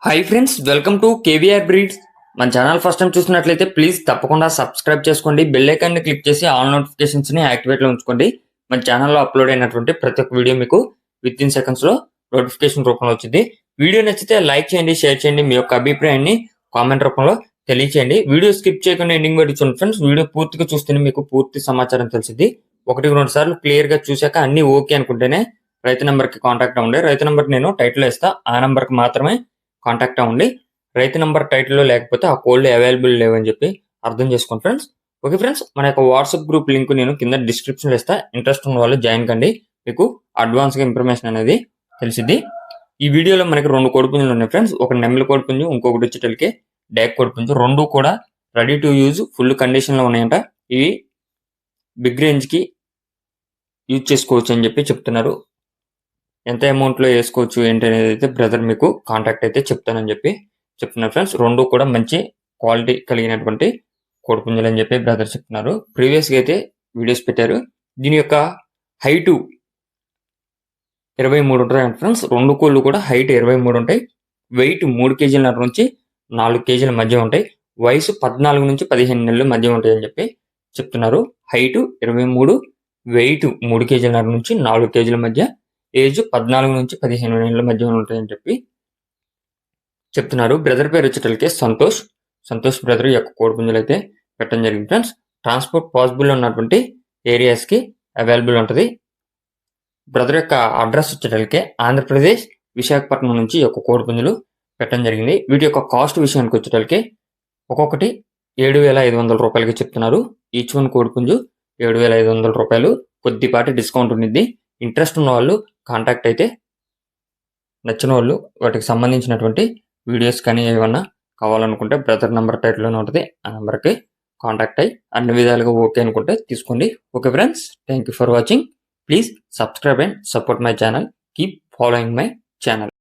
Hi friends, welcome to KVR breeds. మన channel first time చూసినట్లయితే please తప్పకుండా సబ్స్క్రైబ్ చేసుకోండి. బెల్ ఐకాన్ ని క్లిక్ చేసి ఆల్ నోటిఫికేషన్స్ ని యాక్టివేట్ లో ఉంచుకోండి. మన ఛానల్లో అప్లోడ్ అయినటువంటి ప్రతి ఒక్క వీడియో మీకు విత్ ఇన్ సెకండ్స్ లో నోటిఫికేషన్ రూపంలో వచ్చింది. వీడియో నచ్చితే లైక్ చేయండి, షేర్ చేయండి, మీ యొక్క అభిప్రాయాన్ని కామెంట్ రూపంలో తెలియచేయండి. వీడియో స్కిప్ చేయకుండా ఎండింగ్ వరకు చూడండి ఫ్రెండ్స్. వీడియో పూర్తిగా చూస్తేనే మీకు పూర్తి సమాచారం తెలిసింది. 1-2 సార్లు క్లియర్ గా చూశాక అన్ని ఓకే అనుకుంటేనే రైతు నెంబర్ కి కాంటాక్ట్ అవ్వండి. రైతు నెంబర్ నేను టైటిల్ ఇస్తా, ఆ నెంబర్ కి మాత్రమే కాంటాక్ట్ అవ్వండి. రైతు నంబర్ టైటిల్లో లేకపోతే ఆ కోడ్లు అవైలబుల్ లేవని చెప్పి అర్థం చేసుకోండి ఫ్రెండ్స్. ఓకే ఫ్రెండ్స్, మన యొక్క వాట్సాప్ గ్రూప్ లింక్ నేను కింద డిస్క్రిప్షన్లో ఇస్తా. ఇంట్రెస్ట్ ఉన్న వాళ్ళు జాయిన్ కండి, మీకు అడ్వాన్స్గా ఇన్ఫర్మేషన్ అనేది తెలిసింది. ఈ వీడియోలో మనకి 2 కోడిపుంజులు ఉన్నాయి ఫ్రెండ్స్. ఒక నెమ్మల కోడిపుంజు, ఇంకొకటి వచ్చేటలకి డాక్ కోడిపుంజు. 2 కూడా రెడీ టు యూజ్, ఫుల్ కండిషన్లో ఉన్నాయంట. ఇవి బిగ్ రేంజ్కి యూజ్ చేసుకోవచ్చు అని చెప్పి చెప్తున్నారు. ఎంత అమౌంట్లో వేసుకోవచ్చు ఏంటి అనేది అయితే బ్రదర్ మీకు కాంటాక్ట్ అయితే చెప్తానని చెప్పి చెప్తున్నారు ఫ్రెండ్స్. 2 కూడా మంచి క్వాలిటీ కలిగినటువంటి కోడిపుంజులు అని చెప్పి బ్రదర్ చెప్తున్నారు. ప్రీవియస్గా అయితే వీడియోస్ పెట్టారు. దీని యొక్క హైటు 23 ఉంటాయి ఫ్రెండ్స్. 2 కోళ్ళు కూడా హైట్ 23 ఉంటాయి. వెయిట్ 3 కేజీల నుంచి 4 కేజీల మధ్య ఉంటాయి. వయసు 14 నుంచి 15 నెలల మధ్య ఉంటాయి అని చెప్పి చెప్తున్నారు. హైటు 23, వెయిట్ 3 కేజీల నుంచి 4 కేజీల మధ్య, ఏజ్ 14 నుంచి 15 నెలల మధ్య ఉంటాయని చెప్పి చెప్తున్నారు. బ్రదర్ పేరు వచ్చేటలకి సంతోష్ బ్రదర్ యొక్క కోడిపుంజులు అయితే పెట్టడం జరిగింది ఫ్రెండ్స్. ట్రాన్స్పోర్ట్ పాసిబుల్ ఉన్నటువంటి ఏరియాస్కి అవైలబుల్ ఉంటుంది. బ్రదర్ యొక్క అడ్రస్ వచ్చేటలకి ఆంధ్రప్రదేశ్ విశాఖపట్నం నుంచి ఈ యొక్క కోడిపుంజులు పెట్టడం జరిగింది. వీటి యొక్క కాస్ట్ విషయానికి వచ్చేటలకి ఒక్కొక్కటి 7,500 రూపాయలకి చెప్తున్నారు. ఈచ్ వన్ కోడిపుంజు 7,500 రూపాయలు. కొద్దిపాటి డిస్కౌంట్ ఉంది. ఇంట్రెస్ట్ ఉన్న వాళ్ళు కాంటాక్ట్ అయితే, నచ్చిన వాళ్ళు వాటికి సంబంధించినటువంటి వీడియోస్ కానీ ఏమన్నా కావాలనుకుంటే బ్రదర్ నెంబర్ టైటిల్లోనే ఉంటుంది, ఆ నెంబర్కి కాంటాక్ట్ అయ్యి అన్ని విధాలుగా ఓకే అనుకుంటే తీసుకోండి. Okay friends, thank you for watching. Please subscribe and support my channel. Keep following my channel.